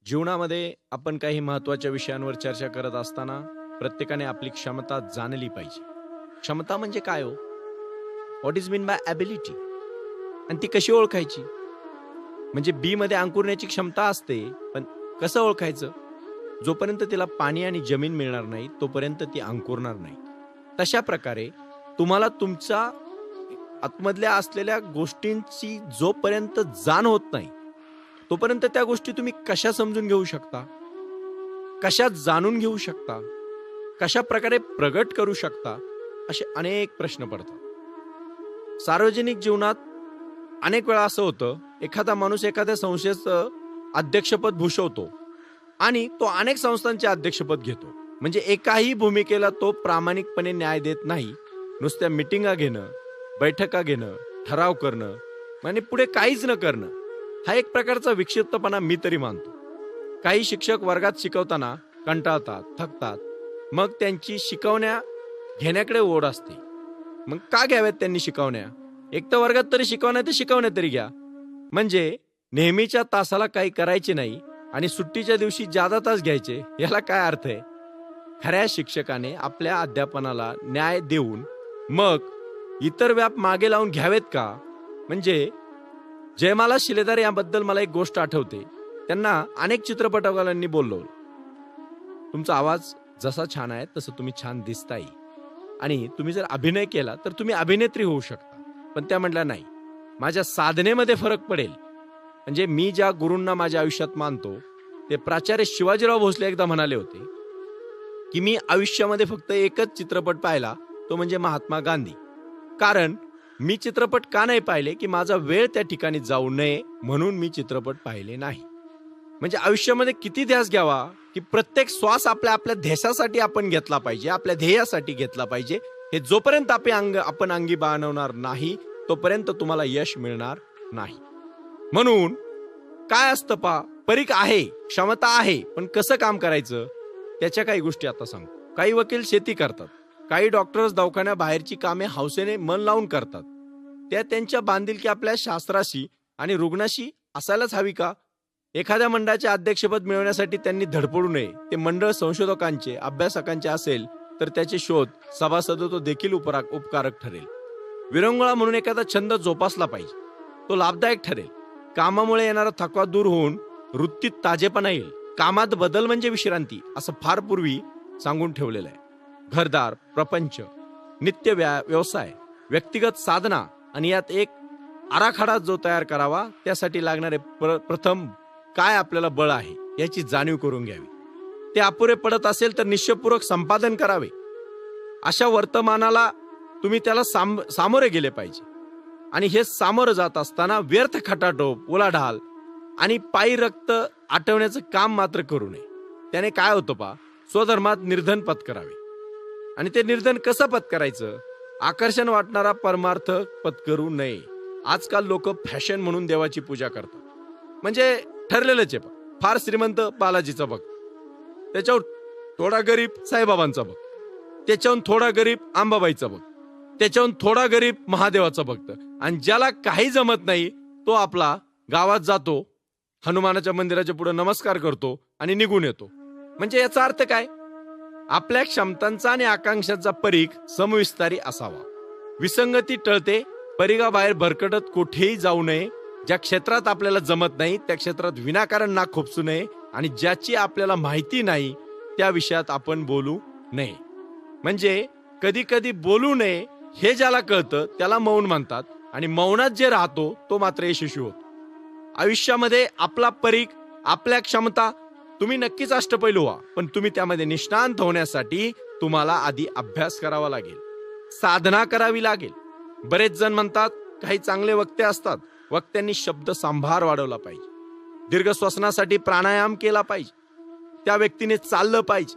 जीवनामध्ये आपण काही महत्त्वाच्या विषयांवर चर्चा करत असताना प्रत्येकाने आपली क्षमता जाणली पाहिजे. क्षमता म्हणजे काय हो? What is mean by ability? आणि ती कशी ओळखायची? म्हणजे बीमध्ये अंकुरण्याची क्षमता असते, पण कसं ओळखायचं? जोपर्यंत तिला पाणी आणि जमीन मिळणार नाही, तोपर्यंत ती अंकुरणार नाही. तशा प्रकारे तुम्हाला तुमच्या आतमधल्या असलेल्या गोष्टींची जोपर्यंत जाण होत नाही, तोपर्यंत त्या गोष्टी तुम्ही कशा समजून घेऊ शकता? कशा जाणून घेऊ शकता? कशा प्रकारे प्रगट करू शकता? असे अनेक प्रश्न पडतात. सार्वजनिक जीवनात अनेक वेळा असं होतं, एखादा माणूस एखाद्या संस्थेचं अध्यक्षपद भूषवतो आणि तो अनेक संस्थांचे अध्यक्षपद घेतो. म्हणजे एकाही भूमिकेला तो प्रामाणिकपणे न्याय देत नाही. नुसत्या मिटिंगा घेणं, बैठका घेणं, ठराव करणं आणि पुढे काहीच न करणं, हा एक प्रकारचा विक्षिप्तपणा मी तरी मानतो. काही शिक्षक वर्गात शिकवताना कंटाळतात, थकतात. मग त्यांची शिकवण्या घेण्याकडे ओढ असते. मग का घ्याव्यात त्यांनी शिकवण्या? एक तर वर्गात तरी शिकवण्या तर शिकवण्या तरी घ्या. म्हणजे नेहमीच्या तासाला काही करायचे नाही आणि सुट्टीच्या दिवशी जादा तास घ्यायचे, याला काय अर्थ आहे? खऱ्या शिक्षकाने आपल्या अध्यापनाला न्याय देऊन मग इतर व्याप मागे लावून घ्यावेत का? म्हणजे जयमाला शिलेदार याबद्दल मला एक गोष्ट आठवते. त्यांना अनेक चित्रपटकारांनी बोलवलं. तुमचा आवाज जसा छान आहे तसं तुम्ही छान दिसताय आणि तुम्ही जर अभिनय केला तर तुम्ही अभिनेत्री होऊ शकता. पण त्या म्हटल्या नाही, माझ्या साधनेमध्ये फरक पडेल. म्हणजे मी ज्या गुरूंना माझ्या आयुष्यात मानतो ते प्राचार्य शिवाजीराव भोसले एकदा म्हणाले होते की मी आयुष्यामध्ये फक्त एकच चित्रपट पाहिला, तो म्हणजे महात्मा गांधी. कारण मी चित्रपट का नाही पाहिले की माझा वेळ त्या ठिकाणी जाऊ नये म्हणून मी चित्रपट पाहिले नाही. म्हणजे आयुष्यामध्ये किती ध्यास घ्यावा की प्रत्येक श्वास आपल्या आपल्या ध्येयासाठी आपण घेतला पाहिजे, आपल्या ध्येयासाठी घेतला पाहिजे. हे जोपर्यंत आपण अंगी बाणवणार नाही तोपर्यंत तुम्हाला यश मिळणार नाही. म्हणून काय असतं परीख आहे, क्षमता आहे, पण कसं काम करायचं त्याच्या काही गोष्टी आता सांगतो. काही वकील शेती करतात, काही डॉक्टर्स दवाखान्या बाहेरची कामे हौसेने मन लावून करतात. त्या त्यांच्या बांधिलकी आपल्या शास्त्राशी आणि रुग्णाशी असायलाच हवी का? एखाद्या मंडळाचे अध्यक्षपद मिळवण्यासाठी त्यांनी धडपडू नये. ते मंडळ संशोधकांचे, अभ्यासकांचे असेल तर त्याचे शोध सभासद तो देखील उपकारक ठरेल. विरंगुळा म्हणून एखादा छंद जोपासला पाहिजे, तो लाभदायक ठरेल. कामामुळे येणारा थकवा दूर होऊन वृत्तीत ताजेपणा येईल. कामात बदल म्हणजे विश्रांती, असं फार पूर्वी सांगून ठेवलेलं आहे. घरदार, प्रपंच, नित्य व्यवसाय, व्यक्तिगत साधना आणि यात एक आराखडा जो तयार करावा, त्यासाठी लागणारे प्रथम काय आपल्याला बळ आहे याची जाणीव करून घ्यावी. ते अपुरे पडत असेल तर निश्चयपूर्वक संपादन करावे. अशा वर्तमानाला तुम्ही त्याला सामोरे गेले पाहिजे. आणि हे सामोरं जात असताना व्यर्थ खटाटोप, उलाढाल आणि पायी रक्त आटवण्याचं काम मात्र करू नये. त्याने काय होतं स्वधर्मात निर्धन पत्करावे. आणि ते निर्धन कसं पत्करायचं? आकर्षण वाटणारा परमार्थ पत्करू नये. आजकाल लोक फॅशन म्हणून देवाची पूजा करतात. म्हणजे ठरलेलंच आहे, फार श्रीमंत बालाजीचा भक्त, त्याच्यावर थोडा गरीब साईबाबांचा भक्त, त्याच्याहून थोडा गरीब अंबाबाईचा भक्त, त्याच्याहून थोडा गरीब महादेवाचा भक्त, आणि ज्याला काही जमत नाही तो आपला गावात जातो, हनुमानाच्या मंदिराच्या पुढे नमस्कार करतो आणि निघून येतो. म्हणजे याचा अर्थ काय? आपल्या क्षमतांचा आणि आकांक्षांचा परीघ समविस्तारी असावा. विसंगती टळते. परीघाबाहेर भरकटत कुठेही जाऊ नये. ज्या क्षेत्रात आपल्याला जमत नाही त्या क्षेत्रात विनाकारण नाक खोपसू नये आणि ज्याची आपल्याला माहिती नाही त्या विषयात आपण बोलू नये. म्हणजे कधी कधी बोलू नये हे ज्याला कळतं त्याला मौन म्हणतात आणि मौनात जे राहतो तो मात्र यशस्वी होतो. आयुष्यामध्ये आपला परीघ, आपल्या क्षमता, तुम्ही नक्कीच अष्टपैलू व्हा, पण तुम्ही त्यामध्ये निष्णांत होण्यासाठी तुम्हाला आधी अभ्यास करावा लागेल, साधना करावी लागेल. बरेच जण म्हणतात काही चांगले वक्ते असतात, वक्त्यांनी शब्द सांभार वाढवला पाहिजे, दीर्घ श्वसनासाठी प्राणायाम केला पाहिजे, त्या व्यक्तीने चाललं पाहिजे,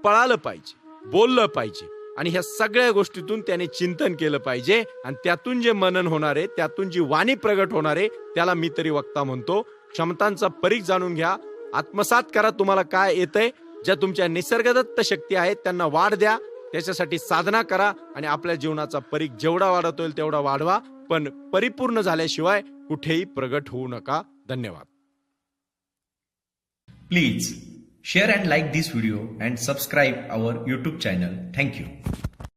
पळालं पाहिजे, बोललं पाहिजे आणि ह्या सगळ्या गोष्टीतून त्याने चिंतन केलं पाहिजे. आणि त्यातून जे मनन होणार आहे, त्यातून जी वाणी प्रगट होणार आहे, त्याला मी तरी वक्ता म्हणतो. क्षमतांचा परीघ जाणून घ्या, आत्मसात करा. तुम्हाला काय येतंय, ज्या तुमच्या निसर्गदत्त शक्ती आहेत त्यांना वाढ द्या, त्याच्यासाठी साधना करा आणि आपल्या जीवनाचा परीघ जेवढा वाढवता येईल तेवढा वाढवा, पण परिपूर्ण झाल्याशिवाय कुठेही प्रगट होऊ नका. धन्यवाद. Please share and like this video and subscribe our YouTube channel. Thank you.